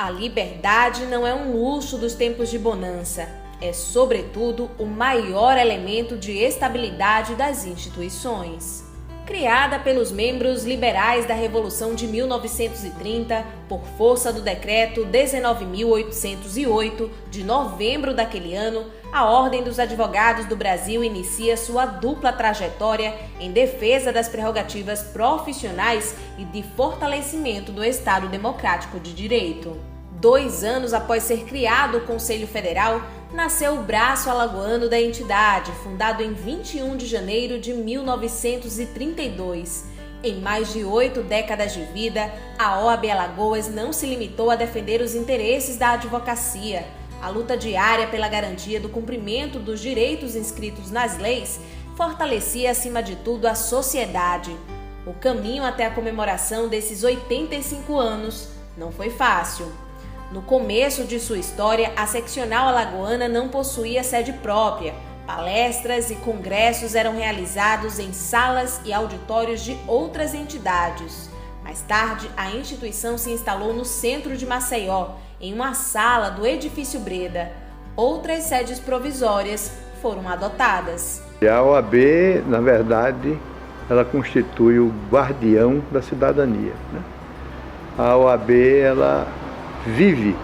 A liberdade não é um luxo dos tempos de bonança, é, sobretudo, o maior elemento de estabilidade das instituições. Criada pelos membros liberais da Revolução de 1930, por força do Decreto 19.808, de novembro daquele ano, a Ordem dos Advogados do Brasil inicia sua dupla trajetória em defesa das prerrogativas profissionais e de fortalecimento do Estado Democrático de Direito. 2 anos após ser criado o Conselho Federal, nasceu o Braço Alagoano da entidade, fundado em 21 de janeiro de 1932. Em mais de 8 décadas de vida, a OAB Alagoas não se limitou a defender os interesses da advocacia. A luta diária pela garantia do cumprimento dos direitos inscritos nas leis fortalecia, acima de tudo, a sociedade. O caminho até a comemoração desses 85 anos não foi fácil. No começo de sua história, a seccional alagoana não possuía sede própria. Palestras e congressos eram realizados em salas e auditórios de outras entidades. Mais tarde, a instituição se instalou no centro de Maceió, em uma sala do Edifício Breda. Outras sedes provisórias foram adotadas. A OAB, na verdade, ela constitui o guardião da cidadania, né? A OAB, ela vive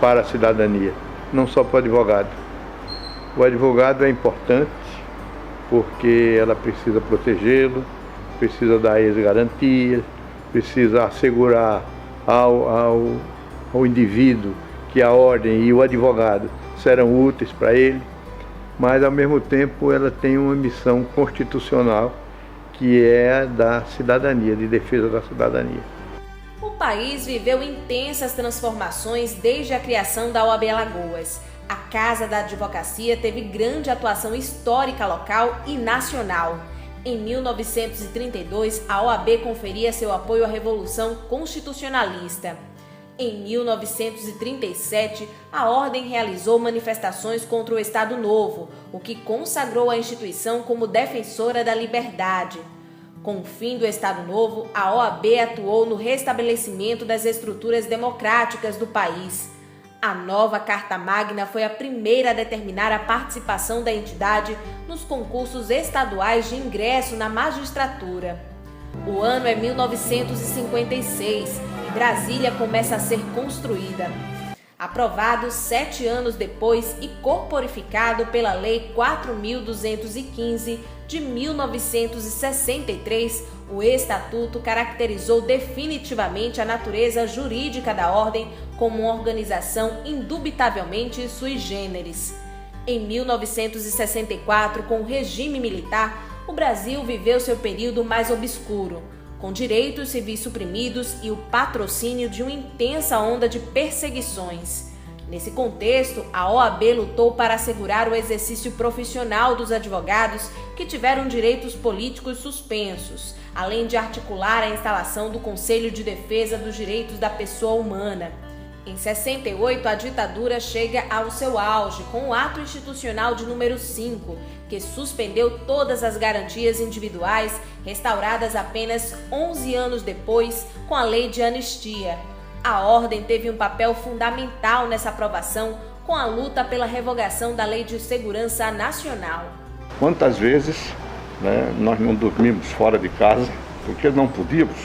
para a cidadania, não só para o advogado. O advogado é importante porque ela precisa protegê-lo, precisa dar a ele garantias, precisa assegurar ao indivíduo que a ordem e o advogado serão úteis para ele, mas ao mesmo tempo ela tem uma missão constitucional que é a da cidadania, de defesa da cidadania. O país viveu intensas transformações desde a criação da OAB Alagoas. A Casa da Advocacia teve grande atuação histórica local e nacional. Em 1932, a OAB conferia seu apoio à Revolução Constitucionalista. Em 1937, a Ordem realizou manifestações contra o Estado Novo, o que consagrou a instituição como defensora da liberdade. Com o fim do Estado Novo, a OAB atuou no restabelecimento das estruturas democráticas do país. A nova Carta Magna foi a primeira a determinar a participação da entidade nos concursos estaduais de ingresso na magistratura. O ano é 1956 e Brasília começa a ser construída. Aprovado 7 anos depois e corporificado pela Lei 4.215 de 1963, o Estatuto caracterizou definitivamente a natureza jurídica da Ordem como uma organização indubitavelmente sui generis. Em 1964, com o regime militar, o Brasil viveu seu período mais obscuro, com direitos civis suprimidos e o patrocínio de uma intensa onda de perseguições. Nesse contexto, a OAB lutou para assegurar o exercício profissional dos advogados que tiveram direitos políticos suspensos, além de articular a instalação do Conselho de Defesa dos Direitos da Pessoa Humana. Em 68, a ditadura chega ao seu auge com o Ato Institucional de número 5, que suspendeu todas as garantias individuais, restauradas apenas 11 anos depois com a Lei de Anistia. A Ordem teve um papel fundamental nessa aprovação com a luta pela revogação da Lei de Segurança Nacional. Quantas vezes, nós não dormimos fora de casa porque não podíamos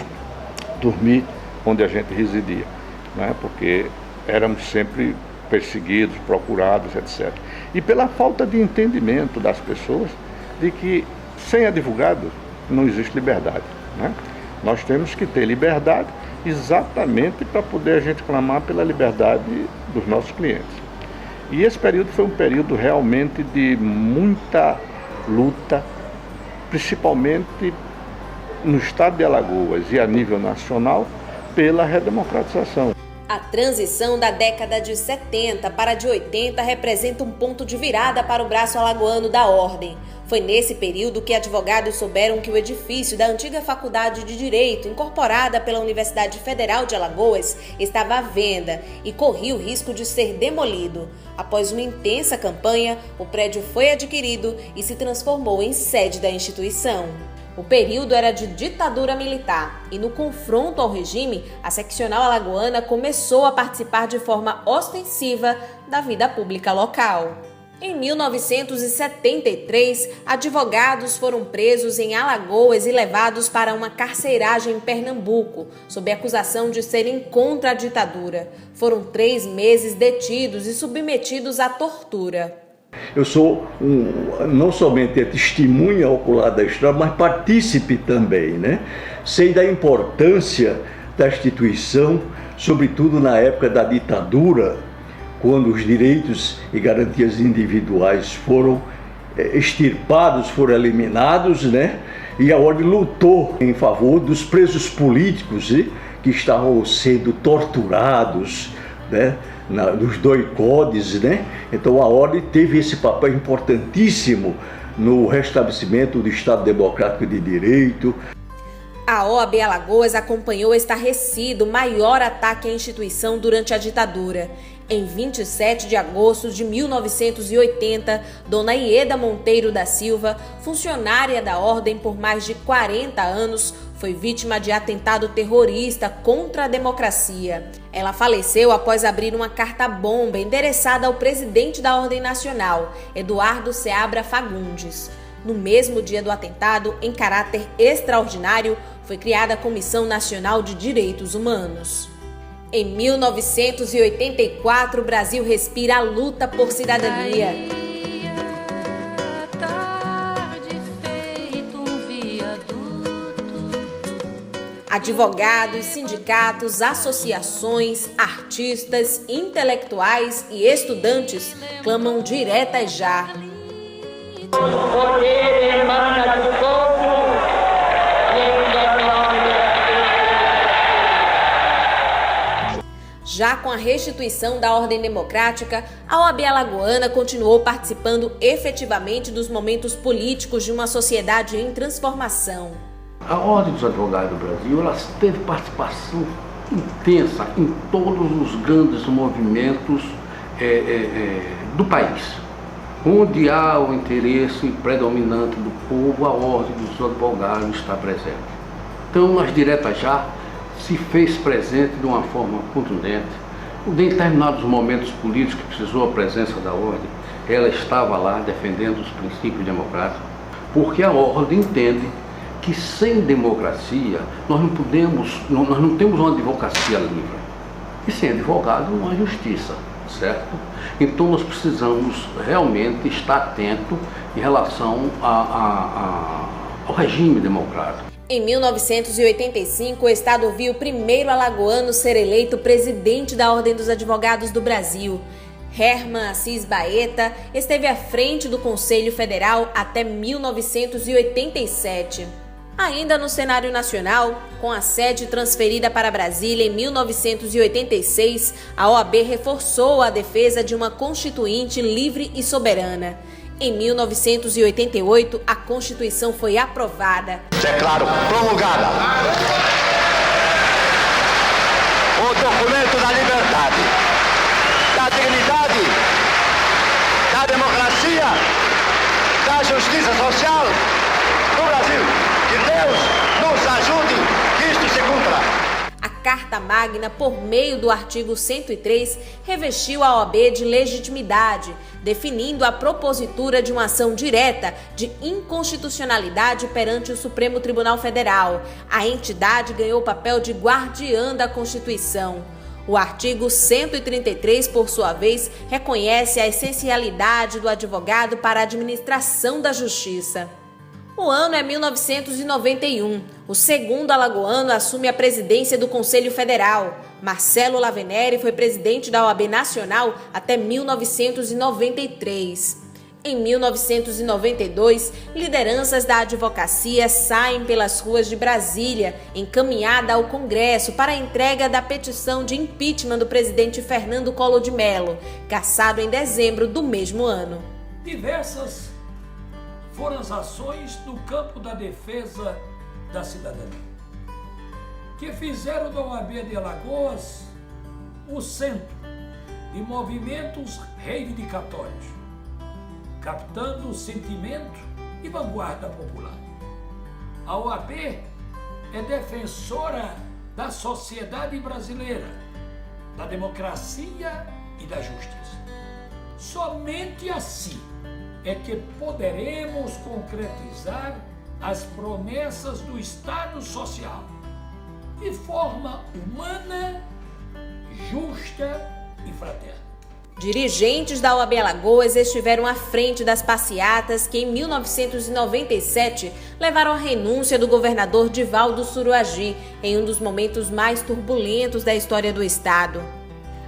dormir onde a gente residia, porque éramos sempre perseguidos, procurados, etc. E pela falta de entendimento das pessoas de que sem advogado não existe liberdade, Nós temos que ter liberdade exatamente para poder a gente clamar pela liberdade dos nossos clientes. E esse período foi um período realmente de muita luta, principalmente no estado de Alagoas e a nível nacional, pela redemocratização. A transição da década de 70 para a de 80 representa um ponto de virada para o braço alagoano da Ordem. Foi nesse período que advogados souberam que o edifício da antiga Faculdade de Direito, incorporada pela Universidade Federal de Alagoas, estava à venda e corria o risco de ser demolido. Após uma intensa campanha, o prédio foi adquirido e se transformou em sede da instituição. O período era de ditadura militar e, no confronto ao regime, a seccional alagoana começou a participar de forma ostensiva da vida pública local. Em 1973, advogados foram presos em Alagoas e levados para uma carceragem em Pernambuco, sob acusação de serem contra a ditadura. Foram 3 meses detidos e submetidos à tortura. Eu sou não somente testemunha ocular da história, mas partícipe também, né? Sei da importância da instituição, sobretudo na época da ditadura, quando os direitos e garantias individuais foram extirpados, foram eliminados, né? E a ordem lutou em favor dos presos políticos que estavam sendo torturados, né? Nos doicodes, né? Então a ordem teve esse papel importantíssimo no restabelecimento do Estado Democrático de Direito. A OAB Alagoas acompanhou estarrecido o maior ataque à instituição durante a ditadura. Em 27 de agosto de 1980, Dona Ieda Monteiro da Silva, funcionária da ordem por mais de 40 anos, foi vítima de atentado terrorista contra a democracia. Ela faleceu após abrir uma carta-bomba endereçada ao presidente da Ordem Nacional, Eduardo Seabra Fagundes. No mesmo dia do atentado, em caráter extraordinário, foi criada a Comissão Nacional de Direitos Humanos. Em 1984, o Brasil respira a luta por cidadania. Advogados, sindicatos, associações, artistas, intelectuais e estudantes clamam diretas já. O poder emana do povo e Já com a restituição da ordem democrática, a OAB Alagoana continuou participando efetivamente dos momentos políticos de uma sociedade em transformação. A Ordem dos Advogados do Brasil ela teve participação intensa em todos os grandes movimentos do país. Onde há o interesse predominante do povo, a Ordem dos Advogados está presente. Então, nas diretas já, se fez presente de uma forma contundente. Em determinados momentos políticos que precisou a presença da Ordem, ela estava lá defendendo os princípios democráticos, porque a Ordem entende que sem democracia nós não temos uma advocacia livre. E sem advogado não há justiça, certo? Então nós precisamos realmente estar atento em relação ao regime democrático. Em 1985, o Estado viu o primeiro alagoano ser eleito presidente da Ordem dos Advogados do Brasil. Herman Assis Baeta esteve à frente do Conselho Federal até 1987. Ainda no cenário nacional, com a sede transferida para Brasília em 1986, a OAB reforçou a defesa de uma Constituinte livre e soberana. Em 1988, a Constituição foi aprovada. Declaro promulgada o documento da liberdade, da dignidade, da democracia, da justiça social no Brasil. Que Deus nos ajude que isto se cumpra. A Carta Magna, por meio do artigo 103, revestiu a OAB de legitimidade, definindo a propositura de uma ação direta de inconstitucionalidade perante o Supremo Tribunal Federal. A entidade ganhou o papel de guardiã da Constituição. O artigo 133, por sua vez, reconhece a essencialidade do advogado para a administração da justiça. O ano é 1991. O segundo alagoano assume a presidência do Conselho Federal. Marcelo Laveneri foi presidente da OAB Nacional até 1993. Em 1992, lideranças da advocacia saem pelas ruas de Brasília, encaminhada ao Congresso para a entrega da petição de impeachment do presidente Fernando Collor de Mello, cassado em dezembro do mesmo ano. Diversas foram as ações no campo da defesa da cidadania, que fizeram da OAB de Alagoas o centro de movimentos reivindicatórios, captando o sentimento e vanguarda popular. A OAB é defensora da sociedade brasileira, da democracia e da justiça. Somente assim é que poderemos concretizar as promessas do Estado Social de forma humana, justa e fraterna. Dirigentes da OAB Alagoas estiveram à frente das passeatas que, em 1997, levaram à renúncia do governador Divaldo Suruagi em um dos momentos mais turbulentos da história do estado.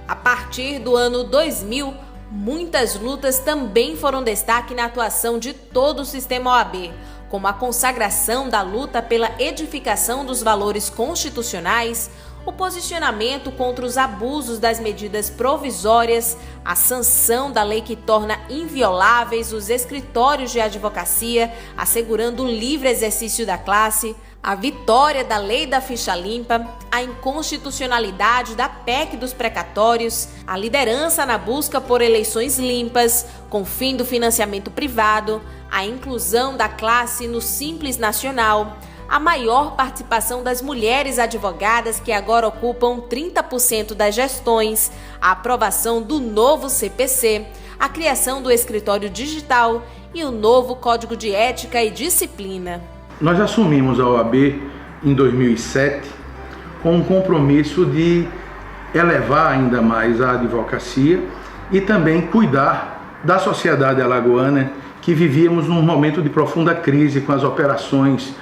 A partir do ano 2000, muitas lutas também foram destaque na atuação de todo o sistema OAB, como a consagração da luta pela edificação dos valores constitucionais, o posicionamento contra os abusos das medidas provisórias, a sanção da lei que torna invioláveis os escritórios de advocacia, assegurando o livre exercício da classe, a vitória da lei da ficha limpa, a inconstitucionalidade da PEC dos precatórios, a liderança na busca por eleições limpas, com fim do financiamento privado, a inclusão da classe no Simples Nacional, a maior participação das mulheres advogadas que agora ocupam 30% das gestões, a aprovação do novo CPC, a criação do escritório digital e o novo Código de Ética e Disciplina. Nós assumimos a OAB em 2007 com um compromisso de elevar ainda mais a advocacia e também cuidar da sociedade alagoana, que vivíamos num momento de profunda crise com as operações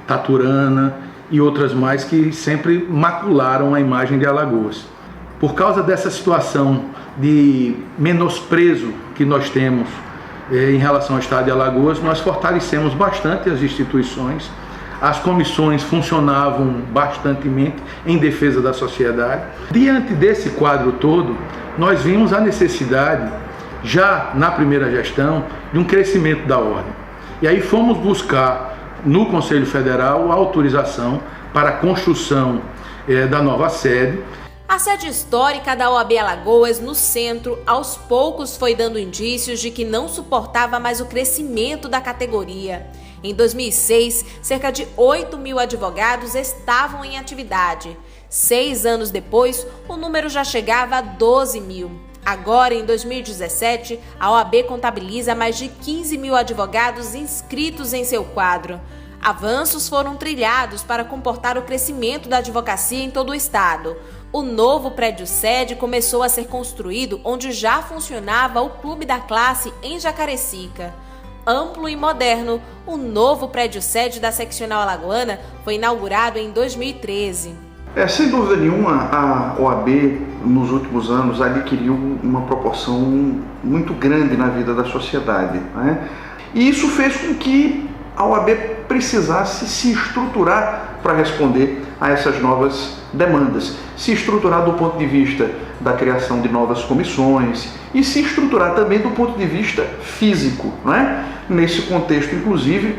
Taturana e outras mais que sempre macularam a imagem de Alagoas. Por causa dessa situação de menosprezo que nós temos em relação ao estado de Alagoas, nós fortalecemos bastante as instituições, as comissões funcionavam bastantemente em defesa da sociedade. Diante desse quadro todo, nós vimos a necessidade, já na primeira gestão, de um crescimento da ordem. E aí fomos buscar no Conselho Federal a autorização para a construção da nova sede. A sede histórica da OAB Alagoas, no centro, aos poucos foi dando indícios de que não suportava mais o crescimento da categoria. Em 2006, cerca de 8 mil advogados estavam em atividade. 6 anos depois, o número já chegava a 12 mil. Agora, em 2017, a OAB contabiliza mais de 15 mil advogados inscritos em seu quadro. Avanços foram trilhados para comportar o crescimento da advocacia em todo o estado. O novo prédio-sede começou a ser construído onde já funcionava o Clube da Classe em Jacarecica. Amplo e moderno, o novo prédio-sede da Seccional Alagoana foi inaugurado em 2013. Sem dúvida nenhuma, a OAB, nos últimos anos, adquiriu uma proporção muito grande na vida da sociedade, né? E isso fez com que a OAB precisasse se estruturar para responder a essas novas demandas. Se estruturar do ponto de vista da criação de novas comissões e se estruturar também do ponto de vista físico, né? Nesse contexto, inclusive,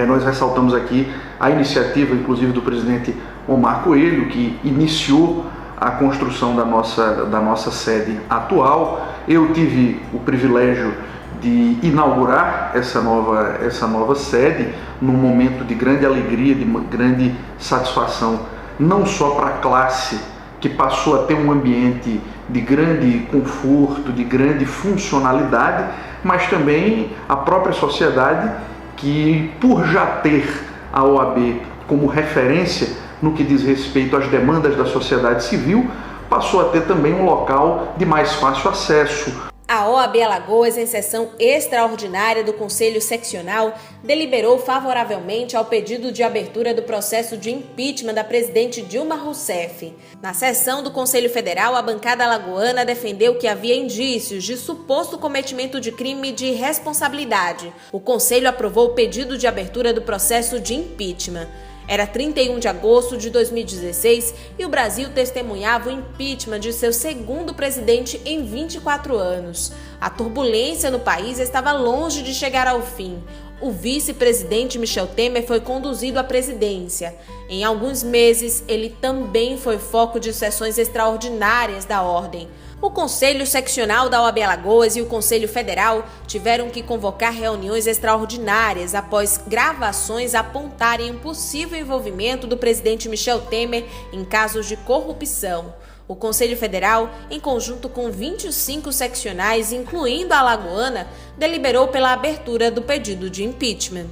nós ressaltamos aqui a iniciativa, inclusive, do presidente Omar Coelho, que iniciou a construção da nossa sede atual. Eu tive o privilégio de inaugurar essa nova sede num momento de grande alegria, de grande satisfação, não só para a classe, que passou a ter um ambiente de grande conforto, de grande funcionalidade, mas também a própria sociedade, que, por já ter a OAB como referência no que diz respeito às demandas da sociedade civil, passou a ter também um local de mais fácil acesso. A OAB Alagoas, em sessão extraordinária do Conselho Seccional, deliberou favoravelmente ao pedido de abertura do processo de impeachment da presidente Dilma Rousseff. Na sessão do Conselho Federal, a bancada alagoana defendeu que havia indícios de suposto cometimento de crime de responsabilidade. O Conselho aprovou o pedido de abertura do processo de impeachment. Era 31 de agosto de 2016 e o Brasil testemunhava o impeachment de seu segundo presidente em 24 anos. A turbulência no país estava longe de chegar ao fim. O vice-presidente Michel Temer foi conduzido à presidência. Em alguns meses, ele também foi foco de sessões extraordinárias da ordem. O Conselho Seccional da OAB Alagoas e o Conselho Federal tiveram que convocar reuniões extraordinárias após gravações apontarem um possível envolvimento do presidente Michel Temer em casos de corrupção. O Conselho Federal, em conjunto com 25 seccionais, incluindo a alagoana, deliberou pela abertura do pedido de impeachment.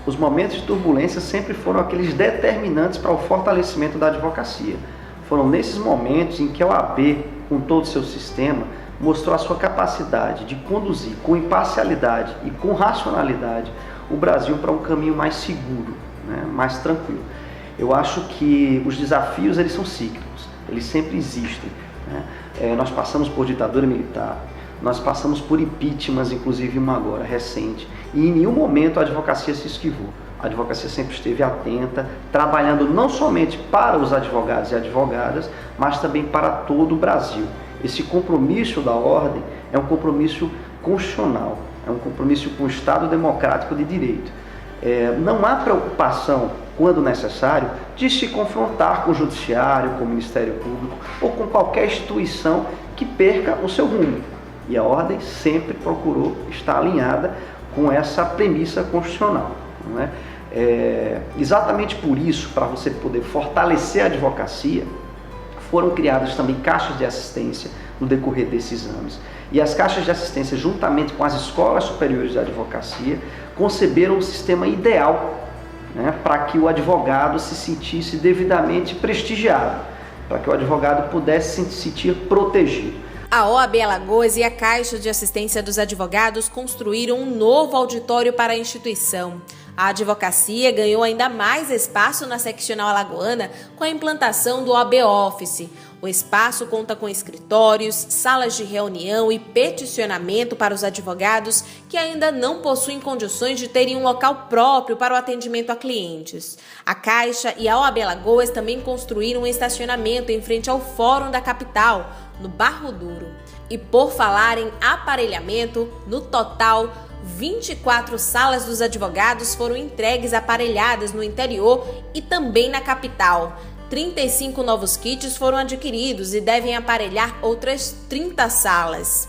Os momentos de turbulência sempre foram aqueles determinantes para o fortalecimento da advocacia. Foram nesses momentos em que a OAB, com todo o seu sistema, mostrou a sua capacidade de conduzir com imparcialidade e com racionalidade o Brasil para um caminho mais seguro, mais tranquilo. Eu acho que os desafios eles são cíclicos. Eles sempre existem. Nós passamos por ditadura militar, nós passamos por impeachments, inclusive uma agora, recente, e em nenhum momento a advocacia se esquivou. A advocacia sempre esteve atenta, trabalhando não somente para os advogados e advogadas, mas também para todo o Brasil. Esse compromisso da ordem é um compromisso constitucional, é um compromisso com o Estado democrático de direito. Não há preocupação, quando necessário, de se confrontar com o Judiciário, com o Ministério Público ou com qualquer instituição que perca o seu rumo. E a ordem sempre procurou estar alinhada com essa premissa constitucional. Exatamente por isso, para você poder fortalecer a advocacia, foram criadas também caixas de assistência no decorrer desses anos. E as caixas de assistência, juntamente com as escolas superiores de advocacia, conceberam um sistema ideal para que o advogado se sentisse devidamente prestigiado, para que o advogado pudesse se sentir protegido. A OAB Alagoas e a Caixa de Assistência dos Advogados construíram um novo auditório para a instituição. A advocacia ganhou ainda mais espaço na seccional alagoana com a implantação do OAB Office. O espaço conta com escritórios, salas de reunião e peticionamento para os advogados que ainda não possuem condições de terem um local próprio para o atendimento a clientes. A Caixa e a OAB Alagoas também construíram um estacionamento em frente ao Fórum da Capital, no Barro Duro. E por falar em aparelhamento, no total, 24 salas dos advogados foram entregues aparelhadas no interior e também na capital. 35 novos kits foram adquiridos e devem aparelhar outras 30 salas.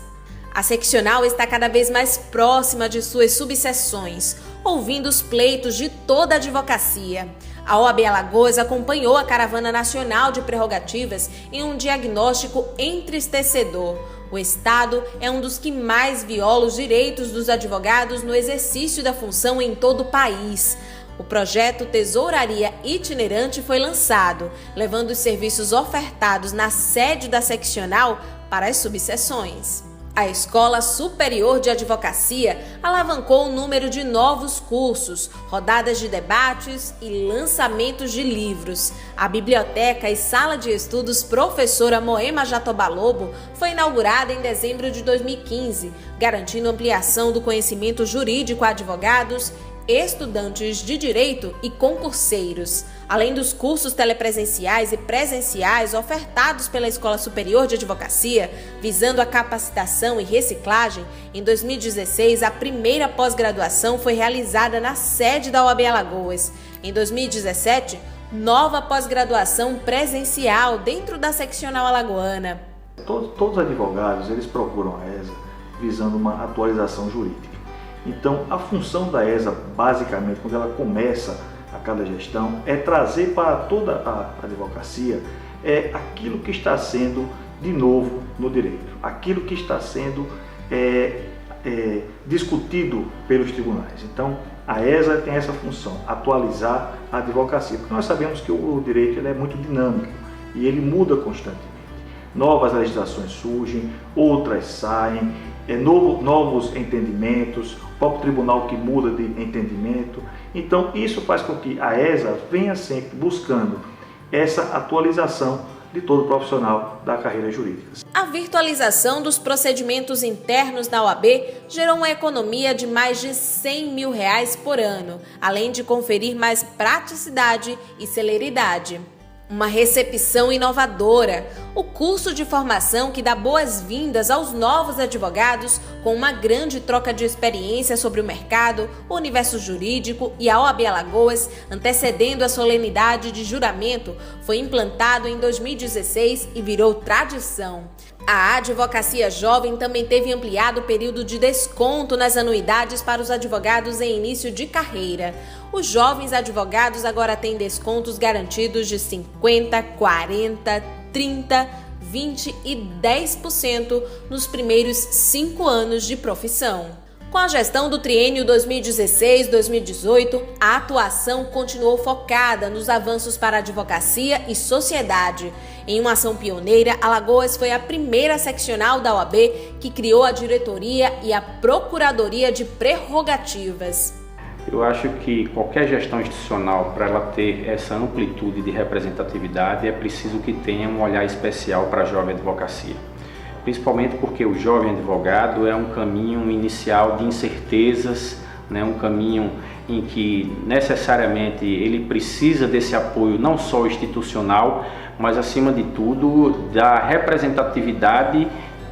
A seccional está cada vez mais próxima de suas subseções, ouvindo os pleitos de toda a advocacia. A OAB Alagoas acompanhou a Caravana Nacional de Prerrogativas em um diagnóstico entristecedor. O Estado é um dos que mais viola os direitos dos advogados no exercício da função em todo o país. O projeto Tesouraria Itinerante foi lançado, levando os serviços ofertados na sede da seccional para as subseções. A Escola Superior de Advocacia alavancou o número de novos cursos, rodadas de debates e lançamentos de livros. A Biblioteca e Sala de Estudos Professora Moema Jatobá Lobo foi inaugurada em dezembro de 2015, garantindo ampliação do conhecimento jurídico a advogados, estudantes de direito e concurseiros. Além dos cursos telepresenciais e presenciais ofertados pela Escola Superior de Advocacia, visando a capacitação e reciclagem, em 2016 a primeira pós-graduação foi realizada na sede da OAB Alagoas. Em 2017, nova pós-graduação presencial dentro da seccional alagoana. Todos os advogados eles procuram a ESA visando uma atualização jurídica. Então, a função da ESA, basicamente, quando ela começa a cada gestão, é trazer para toda a advocacia aquilo que está sendo de novo no direito, aquilo que está sendo discutido pelos tribunais. Então, a ESA tem essa função, atualizar a advocacia, porque nós sabemos que o direito ele é muito dinâmico e ele muda constantemente. Novas legislações surgem, outras saem, novos entendimentos, o próprio tribunal que muda de entendimento. Então isso faz com que a ESA venha sempre buscando essa atualização de todo profissional da carreira jurídica. A virtualização dos procedimentos internos da OAB gerou uma economia de mais de R$100 mil por ano, além de conferir mais praticidade e celeridade. Uma recepção inovadora, o curso de formação que dá boas-vindas aos novos advogados com uma grande troca de experiência sobre o mercado, o universo jurídico e a OAB Alagoas, antecedendo a solenidade de juramento, foi implantado em 2016 e virou tradição. A Advocacia Jovem também teve ampliado o período de desconto nas anuidades para os advogados em início de carreira. Os jovens advogados agora têm descontos garantidos de 50%, 40%, 30%, 20% e 10% nos primeiros 5 anos de profissão. Com a gestão do triênio 2016-2018, a atuação continuou focada nos avanços para a advocacia e sociedade. Em uma ação pioneira, Alagoas foi a primeira seccional da OAB que criou a diretoria e a procuradoria de prerrogativas. Eu acho que qualquer gestão institucional, para ela ter essa amplitude de representatividade, é preciso que tenha um olhar especial para a jovem advocacia. Principalmente porque o jovem advogado é um caminho inicial de incertezas, né? Um caminho em que necessariamente ele precisa desse apoio não só institucional, mas acima de tudo da representatividade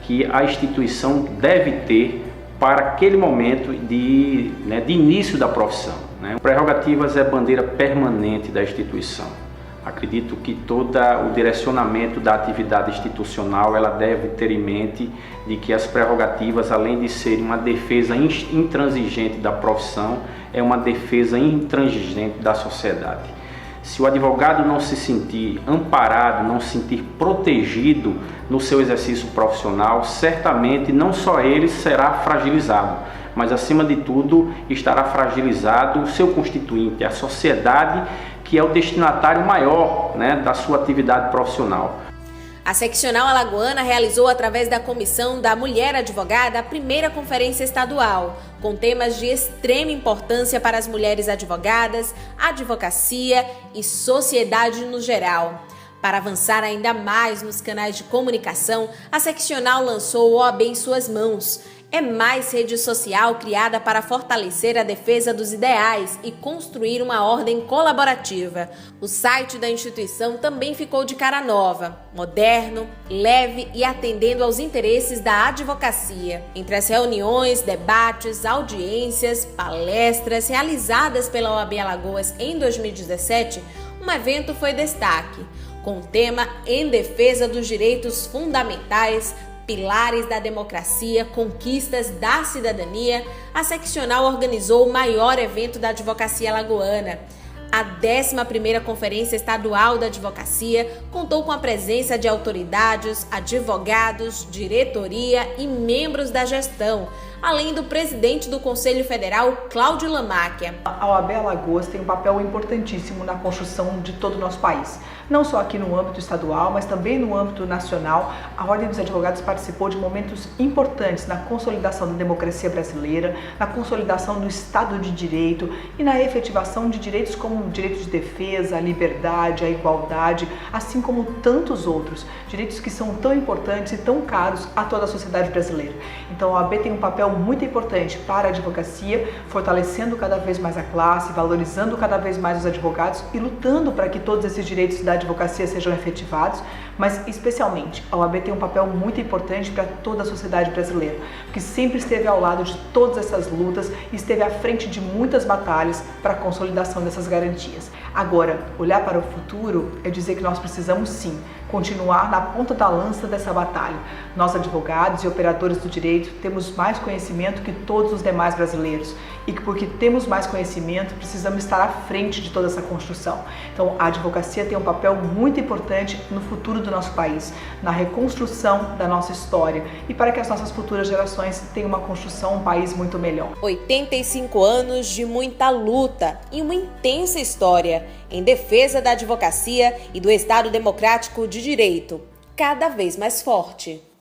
que a instituição deve ter para aquele momento de início da profissão, né? Prerrogativas é bandeira permanente da instituição. Acredito que todo o direcionamento da atividade institucional ela deve ter em mente de que as prerrogativas, além de serem uma defesa intransigente da profissão, é uma defesa intransigente da sociedade. Se o advogado não se sentir amparado, não se sentir protegido no seu exercício profissional, certamente não só ele será fragilizado, mas acima de tudo estará fragilizado o seu constituinte, a sociedade, que é o destinatário maior, da sua atividade profissional. A seccional alagoana realizou, através da Comissão da Mulher Advogada, a primeira conferência estadual, com temas de extrema importância para as mulheres advogadas, advocacia e sociedade no geral. Para avançar ainda mais nos canais de comunicação, a seccional lançou o OAB em suas mãos. É mais rede social criada para fortalecer a defesa dos ideais e construir uma ordem colaborativa. O site da instituição também ficou de cara nova, moderno, leve e atendendo aos interesses da advocacia. Entre as reuniões, debates, audiências, palestras realizadas pela OAB Alagoas em 2017, um evento foi destaque, com o tema Em Defesa dos Direitos Fundamentais, Pilares da Democracia, Conquistas da Cidadania. A seccional organizou o maior evento da advocacia alagoana. A 11ª Conferência Estadual da Advocacia contou com a presença de autoridades, advogados, diretoria e membros da gestão, além do presidente do Conselho Federal, Cláudio Lamáquia. A OAB Alagoas tem um papel importantíssimo na construção de todo o nosso país. Não só aqui no âmbito estadual, mas também no âmbito nacional. A Ordem dos Advogados participou de momentos importantes na consolidação da democracia brasileira, na consolidação do Estado de Direito e na efetivação de direitos como o direito de defesa, a liberdade, a igualdade, assim como tantos outros, direitos que são tão importantes e tão caros a toda a sociedade brasileira. Então a OAB tem um papel muito importante para a advocacia, fortalecendo cada vez mais a classe, valorizando cada vez mais os advogados e lutando para que todos esses direitos da advocacia sejam efetivados, mas especialmente a OAB tem um papel muito importante para toda a sociedade brasileira, porque sempre esteve ao lado de todas essas lutas e esteve à frente de muitas batalhas para a consolidação dessas garantias. Agora, olhar para o futuro é dizer que nós precisamos sim continuar na ponta da lança dessa batalha. Nós, advogados e operadores do direito, temos mais conhecimento que todos os demais brasileiros e que porque temos mais conhecimento, precisamos estar à frente de toda essa construção. Então, a advocacia tem um papel muito importante no futuro do nosso país, na reconstrução da nossa história e para que as nossas futuras gerações tenham uma construção, um país muito melhor. 85 anos de muita luta e uma intensa história em defesa da advocacia e do Estado democrático de direito, cada vez mais forte.